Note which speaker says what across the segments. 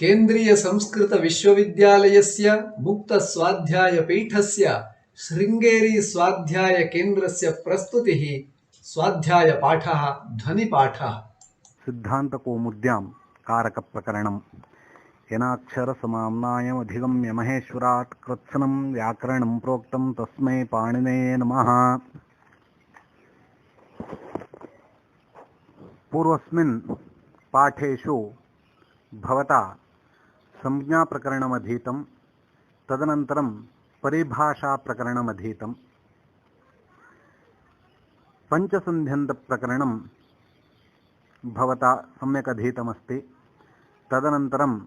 Speaker 1: केन्द्रीय संस्कृत विश्वविद्यालयस्य मुक्तस्वाध्यायपीठस्य शृङ्गेरी स्वाध्याय केन्द्रस्य प्रस्तुतिः स्वाध्यायपाठः ध्वनिपाठः।
Speaker 2: सिद्धांत कौमुद्यां कारक प्रकरणं येनाक्षर समाम्नायम् अधिगम्य महेश्वरात् कृत्स्नं व्याकरणं प्रोक्तं तस्मै पाणिनये नमः। पूर्वस्मिन् पाठेषु भवता संज्ञा प्रकरणमधीतं, तदनन्तरं परिभाषा प्रकरणमधीतं। पंचसन्ध्यन्त प्रकरणं भवता सम्यक् अधीतमस्ति। तदनन्तरम्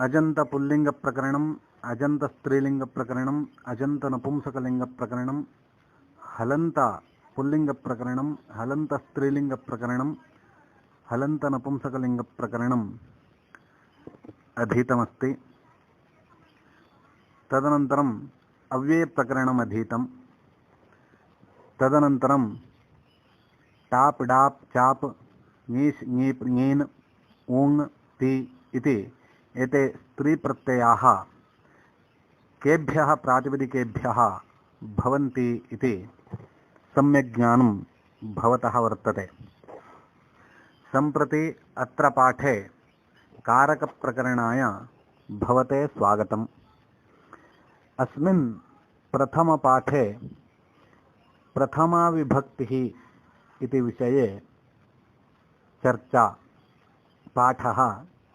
Speaker 2: अजन्त पुल्लिंग प्रकरणम्, अजन्त स्त्रीलिंग प्रकरणम्, अजन्त नपुंसकलिंग प्रकरणम्, हलन्त पुल्लिंग प्रकरणम्, हलन्त स्त्रीलिंग प्रकरणम्, हलन्त नपुंसकलिंग प्रकरणम् अधीतमस्ति। तदनन्तरम् अव्यय प्रकरणम् अधीतं। तदनन्तरं टाप डाप चाप ङीष् ङीप् ङीन् ऊङ् ति इति एते स्त्रीप्रत्ययाः केभ्यः प्रातिपदिकेभ्यः भवन्ति इति सम्यक् ज्ञानं भवतः वर्तते। सम्प्रति अत्र पाठे कारकप्रकरणाय भवते स्वागतम्। अस्मिन् प्रथमपाठे प्रथमा विभक्तिः इति विषये चर्चा पाठः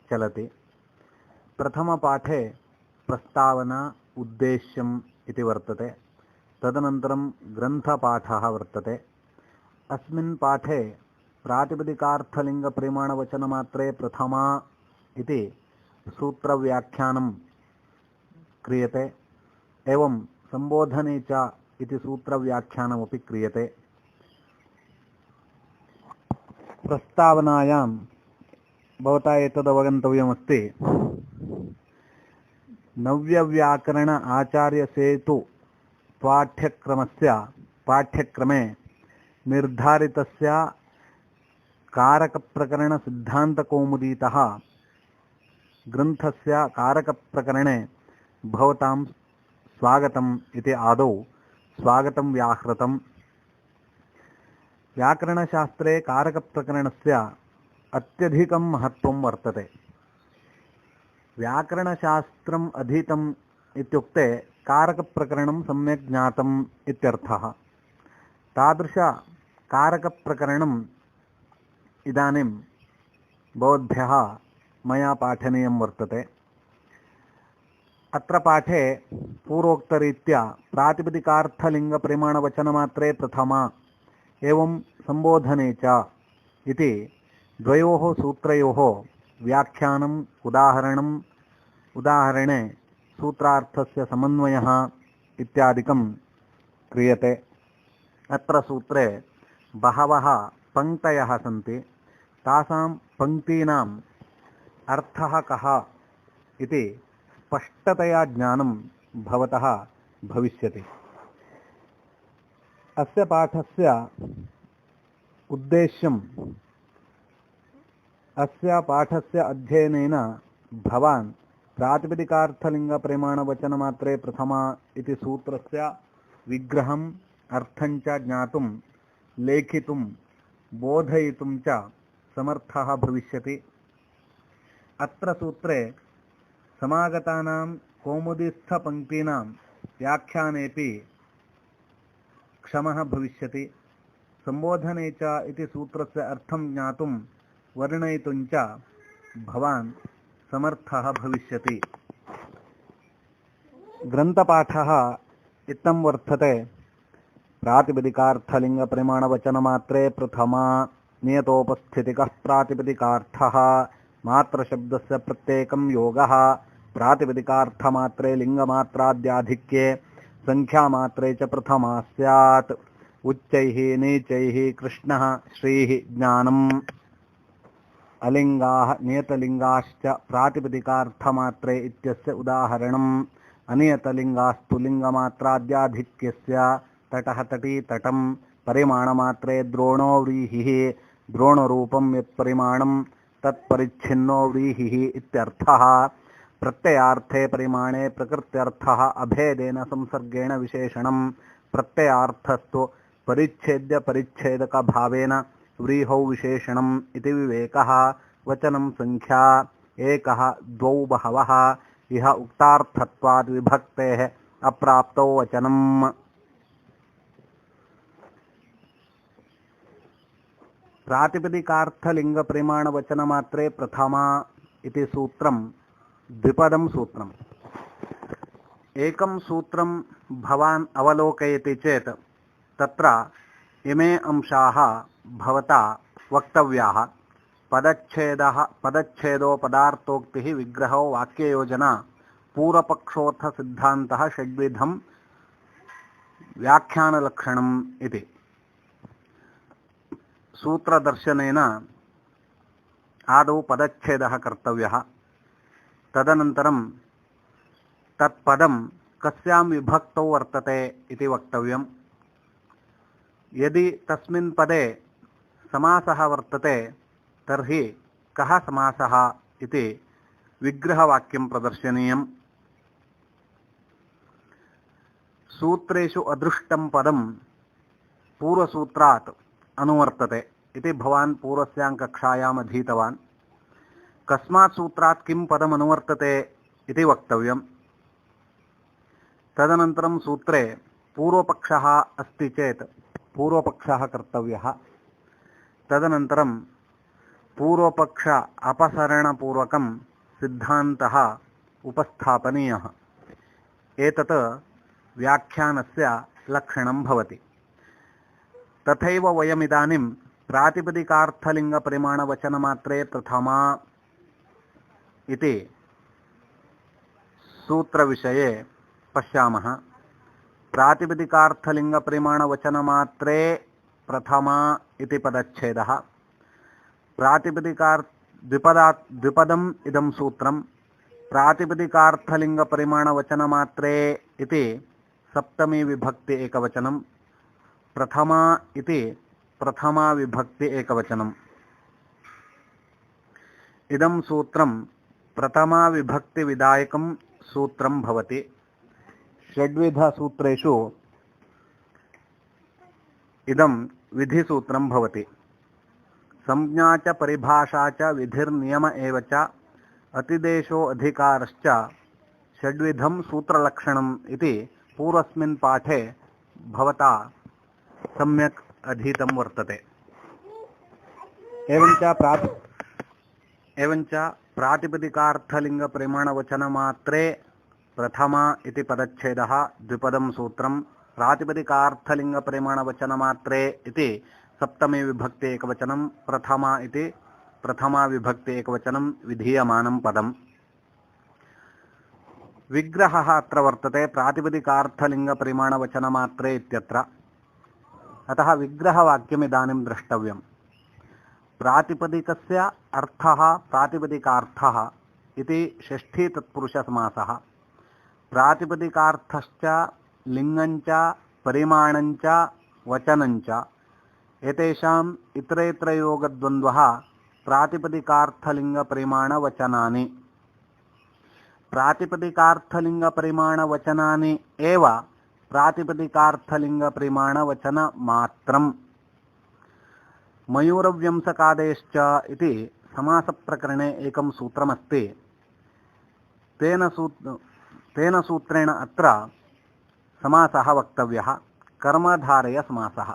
Speaker 2: चलति। प्रथमपाठे प्रस्तावना उद्देश्यम् इति वर्तते। तदनन्तरं ग्रन्थपाठः वर्तते। अस्मिन् पाठे प्रातिपदिकार्थलिङ्गप्रमाणवचनमात्रे प्रथमा इति सूत्रव्याख्यानं क्रियते। एवं सम्बोधने च इति सूत्रव्याख्यानमपि क्रियते। प्रस्तावनायां भवता एतदवगन्तव्यमस्ति। नव्यव्याकरण आचार्यसेतु पाठ्यक्रमे निर्धारितस्य कारकप्रकरणसिद्धान्तकौमुदीतः ग्रन्थस्य कारकप्रकरणे भवतां स्वागतम् इति आदौ स्वागतं व्याहृतम्। व्याकरणशास्त्रे कारकप्रकरणस्य अत्यधिकं महत्त्वं वर्तते। व्याकरणशास्त्रम् अधीतम् इत्युक्ते कारकप्रकरणं सम्यक् ज्ञातम् इत्यर्थः। तादृशकारकप्रकरणम् इदानीं भवद्भ्यः मया पाठनीयं वर्तते। अत्र पाठे पूर्वोक्तरीत्या प्रातिपदिकार्थलिङ्गप्रमाणवचनमात्रे प्रथमा एवं सम्बोधने च इति द्वयोः सूत्रयोः व्याख्यानम् उदाहरणे सूत्रार्थस्य समन्वयः इत्यादिकं क्रियते। अत्र सूत्रे बहवः पङ्क्तयः सन्ति। तासां पङ्क्तीनाम् अर्थः कः इति स्पष्टतया ज्ञानं भवतः भविष्यति। अस्य पाठस्य उद्देश्यम्, अस्य पाठस्य अध्ययनेन भवान् प्रातिपदिकार्थलिङ्गप्रमाणवचनमात्रे प्रथमा इति सूत्रस्य विग्रहम् अर्थञ्च ज्ञातुं, लेखितुं, बोधयितुं च समर्थः भविष्यति। अत्र सूत्रे समागतानां कौमुदीस्थपङ्क्तीनां व्याख्यानेपि क्षमः भविष्यति। सम्बोधने च इति सूत्रस्य अर्थं ज्ञातुं, वर्णयितुं च भवान् समर्थः भविष्यति। ग्रन्थपाठः इत्थं वर्तते। प्रातिपदिकार्थलिङ्गप्रमाणवचनमात्रे प्रथमा नियतोपस्थितिकः प्रातिपदिकार्थः मात्रशब्दस्य प्रत्येकं योगः प्रातिपदिकार्थमात्रे लिङ्गमात्राद्याधिक्ये संख्यामात्रे च प्रथमा स्यात्। उच्चैः नीचैः कृष्णः श्रीः ज्ञानम्। अलिङ्गाः नियतलिङ्गाश्च प्रातिपदिकार्थमात्रे इत्यस्य उदाहरणम्। अनियतलिङ्गास्तु लिङ्गमात्राद्याधिक्यस्य तटः तटी तटम्। परिमाणमात्रे द्रोणो व्रीहिः द्रोणरूपं यत्परिमाणं तत्परिच्छिन्नो व्रीहिः इत्यर्थः। प्रत्ययार्थे परिमाणे प्रकृत्यर्थः अभेदेन संसर्गेण विशेषणं। प्रत्ययार्थस्तु परिच्छेद्य परिच्छेदक भावेन व्रीहौ विशेषणम् इति विवेकः। वचनं संख्या एकः द्वौ बहवः इह उक्तार्थत्वाद् विभक्तेः अप्राप्तौ वचनम्। प्रातिपदिकार्थलिंग परिमाण वचन मात्रे प्रथमा इति सूत्रं द्विपदं सूत्रम्। एकं सूत्रं भवान् अवलोकयति चेत् तत्र इमे अंशाः भवता वक्तव्याः। पदच्छेदो पदार्थोक्तिः विग्रहो वाक्ययोजना पूर्वपक्षोऽर्थ सिद्धान्तः षड्विधं व्याख्यानलक्षणम् इति। सूत्रदर्शनेन आदौ पदच्छेदः कर्तव्यः। तदनन्तरं तत्पदं कस्यां विभक्तौ वर्तते इति वक्तव्यम्। यदि तस्मिन् पदे समासः वर्तते तर्हि कः समासः इति विग्रहवाक्यं प्रदर्शनीयम्। सूत्रेषु अदृष्टं पदं पूर्वसूत्रात् अनुवर्तते इति भवान् पूर्वस्यां कक्षायाम् अधीतवान्। कस्मात् सूत्रात् किं पदम् अनुवर्तते इति वक्तव्यम्। तदनन्तरं सूत्रे पूर्वपक्षः अस्ति चेत् पूर्वपक्षः कर्तव्यः। तदनन्तरं पूर्वपक्ष अपसरणपूर्वकं सिद्धान्तः उपस्थापनीयः। एतत् व्याख्यानस्य लक्षणं भवति। तथैव वयमिदानीं प्रातिपदिकार्थलिङ्गपरिमाणवचनमात्रे प्रथमा इति सूत्रविषये पश्यामः। प्रातिपदिकार्थलिङ्गपरिमाणवचनमात्रे प्रथमा इति पदच्छेदः। द्विपदम् इदं सूत्रं। प्रातिपदिकार्थलिङ्गपरिमाणवचनमात्रे इति सप्तमी विभक्ति एकवचनं। प्रथमा इति प्रथमा विभक्ति एकवचनम्। इदं सूत्रं प्रथमा विभक्तिविधायकं सूत्रं भवति। षड्विधसूत्रेषु इदं विधिसूत्रं भवति। संज्ञा च परिभाषा च विधिर्नियम एव च अतिदेशो अधिकारश्च षड्विधं सूत्रलक्षणम् इति पूर्वस्मिन् पाठे भवता सम्यक् अधीतं वर्तते। एवञ्च प्रातिपदिकार्थलिङ्गपरिमाणवचनमात्रे प्रथमा इति पदच्छेदः द्विपदं सूत्रं। प्रातिपदिकार्थलिङ्गपरिमाणवचनमात्रे इति सप्तमी विभक्ति एकवचनं। प्रथमा इति प्रथमा विभक्ति एकवचनं विधीयमानं पदम्। विग्रहः अत्र वर्तते प्रातिपदिकार्थलिङ्गपरिमाणवचनमात्रे इत्यत्र। अतः विग्रहवाक्यम् इदानीं द्रष्टव्यम्। प्रातिपदिकस्य अर्थः प्रातिपदिकार्थः इति षष्ठी तत्पुरुषसमासः। प्रातिपदिकार्थश्च लिङ्गञ्च परिमाणञ्च वचनञ्च एतेषाम् इतरेतरयोगद्वन्द्वः प्रातिपदिकार्थलिङ्गपरिमाणवचनानि। प्रातिपदिकार्थलिङ्गपरिमाणवचनानि एव प्रातिपदिकार्थलिङ्गपरिमाणवचनमात्रम्। मयूरव्यंसकादेश्च इति समासप्रकरणे एकं सूत्रमस्ति। तेन सूत्रेण अत्र समासः वक्तव्यः, कर्मधारय समासः।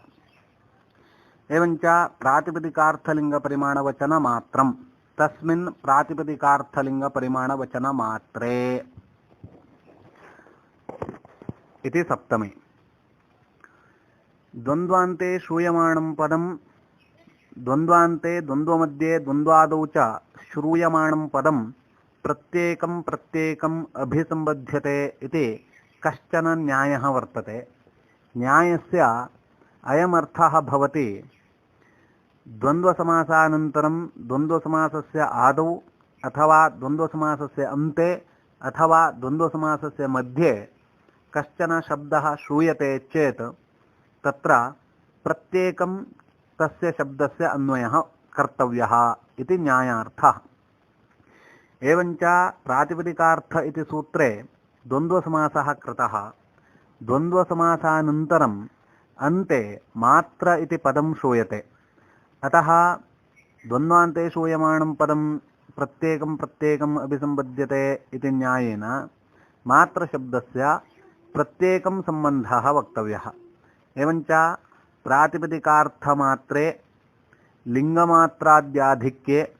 Speaker 2: एवञ्च प्रातिपदिकार्थलिङ्गपरिमाणवचनमात्रं तस्मिन् प्रातिपदिकार्थलिङ्गपरिमाणवचनमात्रे इति सप्तमी। द्वन्द्वान्ते श्रूयमाणं पदं द्वन्द्वान्ते द्वन्द्वमध्ये द्वन्द्वादौ च श्रूयमाणं पदं प्रत्येकम् अभिसम्बध्यते इति कश्चन न्यायः वर्तते। न्यायस्य अयमर्थः भवति द्वन्द्वसमासानन्तरं द्वन्द्वसमासस्य आदौ अथवा द्वन्द्वसमासस्य अन्ते अथवा द्वन्द्वसमासस्य मध्ये कश्चन शब्दः श्रूयते चेत् तत्र प्रत्येकं तस्य शब्दस्य अन्वयः कर्तव्यः इति न्यायार्थः। एवञ्च प्रातिपदिकार्थ इति सूत्रे द्वन्द्वसमासः कृतः। द्वन्द्वसमासानन्तरम् अन्ते मात्र इति पदं श्रूयते। अतः द्वन्द्वान्ते श्रूयमाणं पदं प्रत्येकं प्रत्येकम् अभिसम्बध्यते इति न्यायेन मात्रशब्दस्य प्रत्येकं सम्बन्धः वक्तव्यः। एवञ्च प्रातिपदिकार्थमात्रे लिङ्गमात्राद्याधिक्ये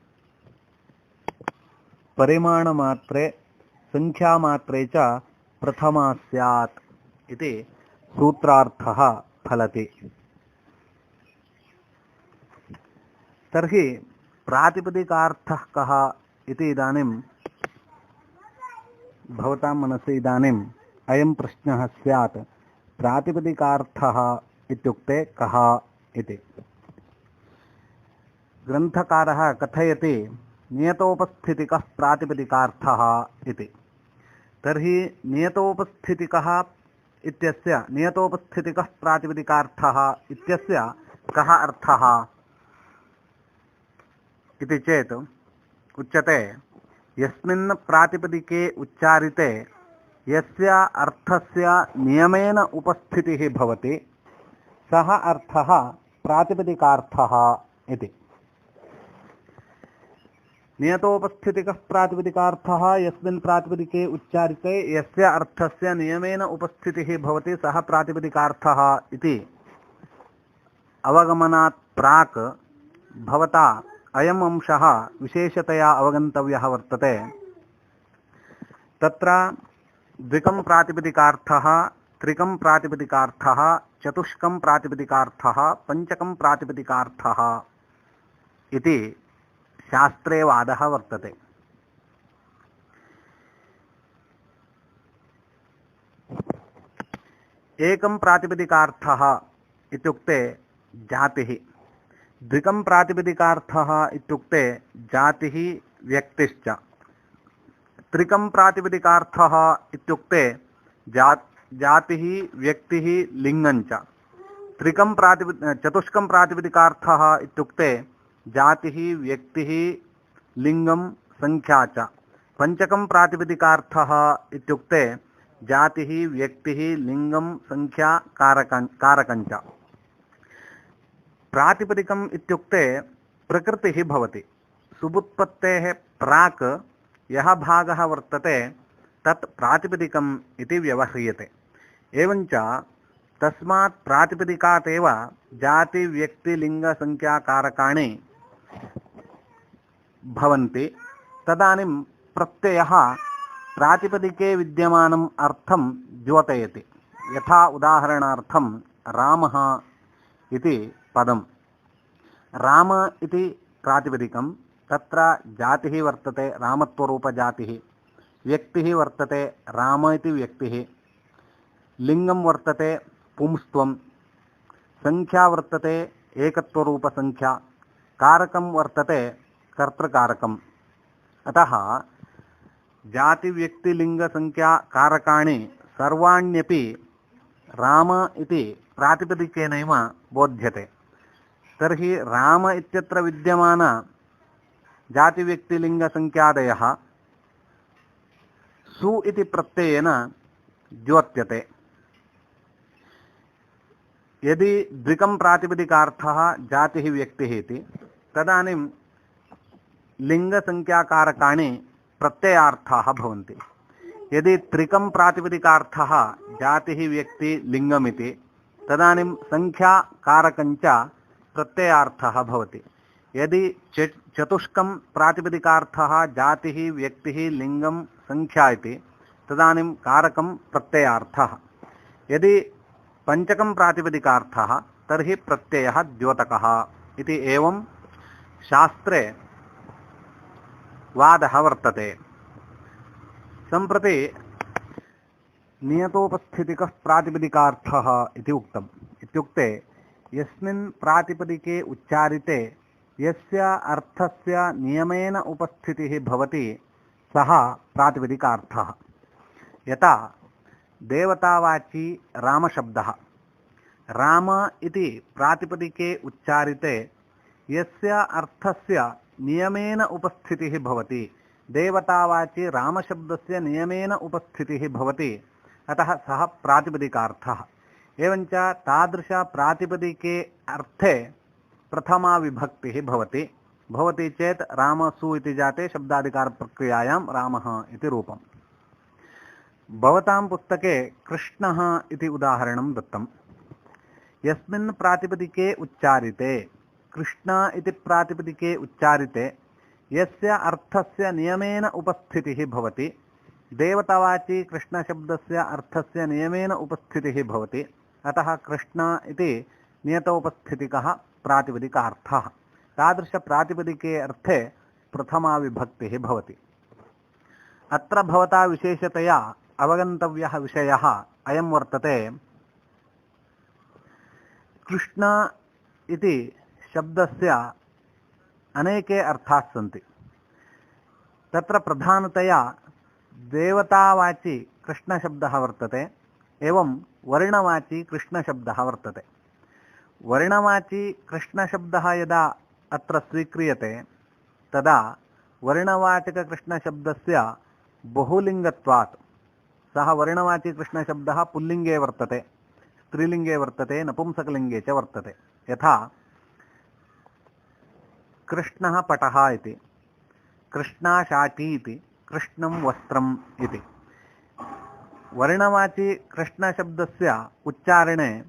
Speaker 2: परिमाणमात्रे संख्यामात्रे च प्रथमा स्यात् इति सूत्रार्थः फलति। तर्हि प्रातिपदिकार्थः कः इति इदानीं भवतां मनसि इदानीम् अयं प्रश्नः स्यात्, प्रातिपदिकार्थः इत्युक्ते कः इति। ग्रन्थकारः कथयति नियतोपस्थितिकः प्रातिपदिकार्थः इति। तर्हि नियतोपस्थितिकः प्रातिपदिकार्थः इत्यस्य कः अर्थः इति चेत् उच्यते, यस्मिन् प्रातिपदिके उच्चारिते यस्य अर्थस्य नियमेन उपस्थितिः भवति सः अर्थः प्रातिपदिकार्थः इति। नियतोपस्थितिकः प्रातिपदिकार्थः यस्मिन् प्रातिपदिके उच्चारिते यस्य अर्थस्य नियमेन उपस्थितिः भवति सः प्रातिपदिकार्थः इति अवगमनात् प्राक् भवता अयम् अंशः विशेषतया अवगन्तव्यः वर्तते। तत्र द्विकं प्रातिपदिकार्थः, त्रिकं प्रातिपदिकार्थः, चतुष्कं प्रातिपदिकार्थः, पञ्चकं प्रातिपदिकार्थः इति शास्त्रे वादः वर्तते। एकं प्रातिपदिकार्थः इत्युक्ते जातिः, द्विकं प्रातिपदिकार्थः इत्युक्ते जातिः व्यक्तिश्च, त्रिकं प्रातिपदिकार्थः इत्युक्ते जातिः व्यक्तिः लिङ्गञ्च, चतुष्कं प्रातिपदिकार्थः इत्युक्ते जातिः व्यक्तिः लिङ्गं संख्या च, पञ्चकं प्रातिपदिकार्थः इत्युक्ते जातिः व्यक्तिः लिङ्गं संख्या कारकञ्च। प्रातिपदिकम् इत्युक्ते प्रकृतिः भवति। सुबुत्पत्तेः प्राक् यः भागः वर्तते तत् प्रातिपदिकम् इति व्यवह्रियते। एवञ्च तस्मात् प्रातिपदिकात् एव जातिव्यक्तिलिङ्गसंख्याकारकाणि भवन्ति। तदानीं प्रत्ययः प्रातिपदिके विद्यमानम् अर्थं द्योतयति। यथा उदाहरणार्थं रामः इति पदं, राम इति प्रातिपदिकं, तत्र जातिः वर्तते रामत्वरूपजातिः, व्यक्तिः वर्तते राम इति व्यक्तिः, लिङ्गं वर्तते पुंस्त्वं, संख्या वर्तते एकत्वरूपसंख्या, कारकं वर्तते कर्तृकारकम्। अतः जातिव्यक्तिलिङ्गसंख्याकारकाणि सर्वाण्यपि राम इति प्रातिपदिकेनैव बोध्यते। तर्हि राम इत्यत्र विद्यमान जातिव्यक्तिलिङ्गसंख्यादयः सु इति प्रत्ययेन द्योत्यते। यदि द्विकं प्रातिपदिकार्थः जातिः व्यक्तिः इति, तदानीं लिङ्गसंख्याकारकाणि प्रत्ययार्थाः भवन्ति। यदि त्रिकं प्रातिपदिकार्थः जातिः व्यक्ति लिङ्गमिति, तदानीं संख्याकारकञ्च प्रत्ययार्थः भवति। यदि चतुष्कं प्रातिपदिकार्थः जातिः व्यक्तिः लिङ्गं संख्या इति, तदानीं कारकं प्रत्ययार्थः। यदि पञ्चकं प्रातिपदिकार्थः तर्हि प्रत्ययः द्योतकः इति एवं शास्त्रे वादः वर्तते। सम्प्रति नियतोपस्थितिकः प्रातिपदिकार्थः इति उक्तम्। इत्युक्ते यस्मिन् प्रातिपदिके उच्चारिते यस्य अर्थस्य नियमेन उपस्थितिः भवति सः प्रातिपदिकार्थः। यथा देवतावाची रामशब्दः, राम इति प्रातिपदिके उच्चारिते यस्य अर्थस्य नियमेन उपस्थितिः भवति। देवतावाचि रामशब्दस्य नियमेन उपस्थितिः भवति, अतः सः प्रातिपदिकार्थः। एवञ्च तादृशप्रातिपदिके अर्थे प्रथमा विभक्तिः भवति। भवति चेत् रामसु इति जाते शब्दाधिकारप्रक्रियायां रामः इति रूपम्। भवतां पुस्तके कृष्णः इति उदाहरणं दत्तं। यस्मिन् प्रातिपदिके उच्चारिते, कृष्ण इति प्रातिपदिके उच्चारिते यस्य अर्थस्य नियमेन उपस्थितिः भवति, देवतावाची कृष्णशब्दस्य अर्थस्य नियमेन उपस्थितिः भवति, अतः कृष्ण इति नियतोपस्थितिकः प्रातिपदिकार्थः। तादृशप्रातिपदिके अर्थे प्रथमा विभक्तिः भवति। अत्र भवता विशेषतया अवगन्तव्यः विषयः अयं वर्तते। कृष्ण इति शब्दस्य अनेके अर्थाः सन्ति। तत्र प्रधानतया देवतावाची कृष्णशब्दः वर्तते, एवं वर्णवाची कृष्णशब्दः वर्तते। वर्णवाची कृष्णशब्दः यदा अत्र स्वीक्रियते तदा वर्णवाचककृष्णशब्दस्य बहुलिङ्गत्वात् सः वर्णवाची कृष्णशब्दः पुल्लिङ्गे वर्तते, स्त्रीलिङ्गे वर्तते, नपुंसकलिङ्गे च वर्तते। यथा कृष्णः पटः इति, कृष्णा शाटी इति, कृष्णं वस्त्रम् इति। वर्णवाची कृष्णशब्दस्य उच्चारणे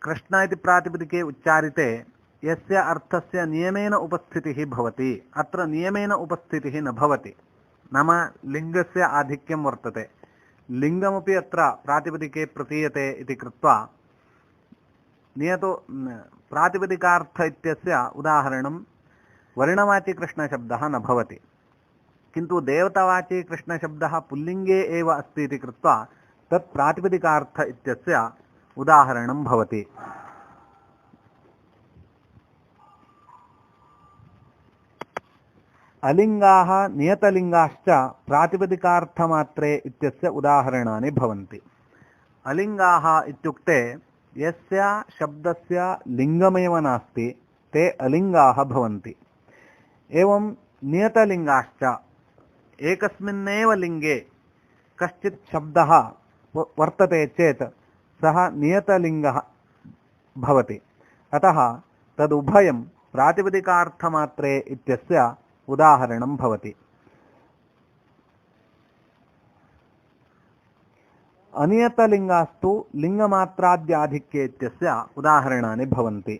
Speaker 2: कृष्ण इति प्रातिपदिके उच्चारिते यस्य अर्थस्य नियमेन उपस्थितिः भवति, अत्र नियमेन उपस्थितिः न भवति, नाम लिङ्गस्य आधिक्यं वर्तते। लिङ्गमपि अत्र प्रातिपदिके प्रतीयते इति कृत्वा नियतो प्रातिपदिकार्थ इत्यस्य उदाहरणं वर्णवाची कृष्णशब्दः न भवति। किन्तु देवतावाची कृष्णशब्दः पुल्लिङ्गे एव अस्ति इति कृत्वा तत् प्रातिपदिकार्थ इत्यस्य उदाहरणं भवति। अलिङ्गाः नियतलिङ्गाश्च प्रातिपदिकार्थमात्रे इत्यस्य उदाहरणानि भवन्ति। अलिङ्गाः इत्युक्ते यस्य शब्दस्य लिङ्गमेव नास्ति ते अलिङ्गाः भवन्ति। एवं नियतलिङ्गाश्च एकस्मिन्नेव लिङ्गे कश्चित् शब्दः वर्तते चेत् सः नियतलिङ्गः भवति। अतः तदुभयं प्रातिपदिकार्थमात्रे इत्यस्य उदाहरणं भवति। अनियतलिङ्गास्तु लिङ्गमात्राद्याधिक्ये इत्यस्य उदाहरणानि भवन्ति।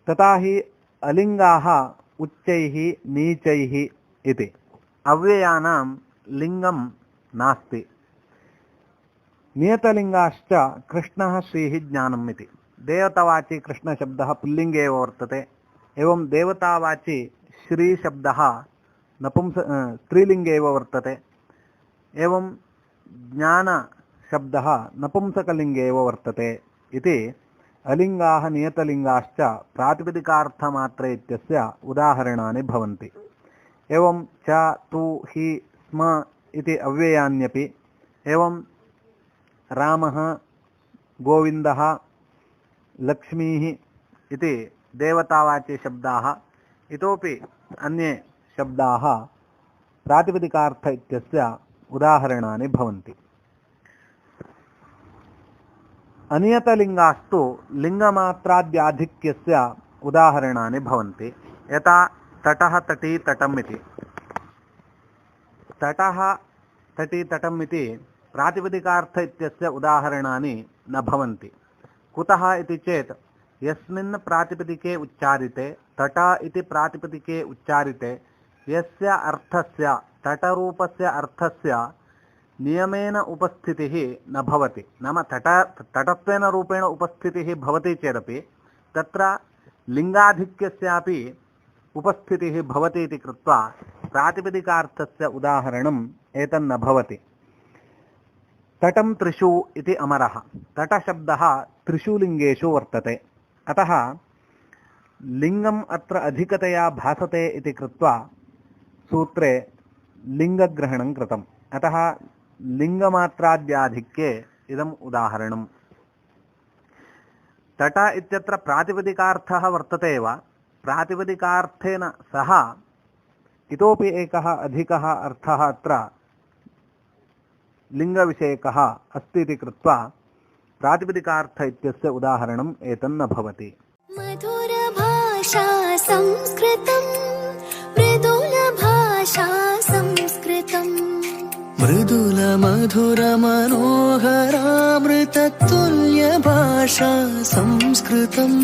Speaker 2: तथा हि अलिङ्गाः उच्चैः नीचैः इति। अव्ययानां लिङ्गं नास्ति। नियतलिङ्गाश्च कृष्णः श्रीः ज्ञानम् इति। देवतावाची कृष्णशब्दः पुल्लिङ्गे एव वर्तते, एवं देवतावाची श्रीशब्दः स्त्रीलिङ्गे एव वर्तते, एवं ज्ञानशब्दः नपुंसकलिङ्गे एव वर्तते इति अलिङ्गाः नियतलिङ्गाश्च प्रातिपदिकार्थमात्रे इत्यस्य उदाहरणानि भवन्ति। एवं च, तु, हि, स्म इति अव्ययान्यपि, एवं रामः, गोविन्दः, लक्ष्मीः इति देवतावाची शब्दाः, इतोपि अन्ये शब्दाः प्रातिपदिकार्थ इत्यस्य उदाहरणानि भवन्ति। अनियतलिङ्गास्तु लिङ्गमात्राद्याधिक्यस्य उदाहरणानि भवन्ति। यथा तटः, तटी, तटम् इति। तटः, तटी, तटम् इति प्रातिपदिकार्थ इत्यस्य उदाहरणानि न भवन्ति। कुतः इति चेत् यस्मिन् प्रातिपदिके उच्चारिते, तट इति प्रातिपदिके उच्चारिते यस्य अर्थस्य, तटरूपस्य अर्थस्य नियमेन उपस्थितिः न भवति, नाम तटत्वेन रूपेण उपस्थितिः भवति चेदपि तत्र लिङ्गाधिक्यस्यापि उपस्थितिः भवति इति कृत्वा प्रातिपदिकार्थस्य उदाहरणम् एतन्न भवति। तटं त्रिषु इति अमरः। तटशब्दः त्रिषु लिङ्गेषु वर्तते, अतः लिङ्गम् अत्र अधिकतया भासते इति कृत्वा सूत्रे लिङ्गग्रहणं कृतम्। अतः लिङ्गमात्राद्याधिक्ये इदम् उदाहरणम्। तट इत्यत्र प्रातिपदिकार्थः वर्तते एव, प्रातिपदिकार्थेन सह इतोपि एकः अधिकः अर्थः अत्र लिङ्गविषयकः अस्ति इति कृत्वा प्रातिपदिकार्थ इत्यस्य उदाहरणम् एतन्न भवति।
Speaker 3: मधुरभाषा संस्कृतं मृदुलभाषा संस्कृतं मृदुलमधुरमनोहरामृततुल्यभाषा संस्कृतम्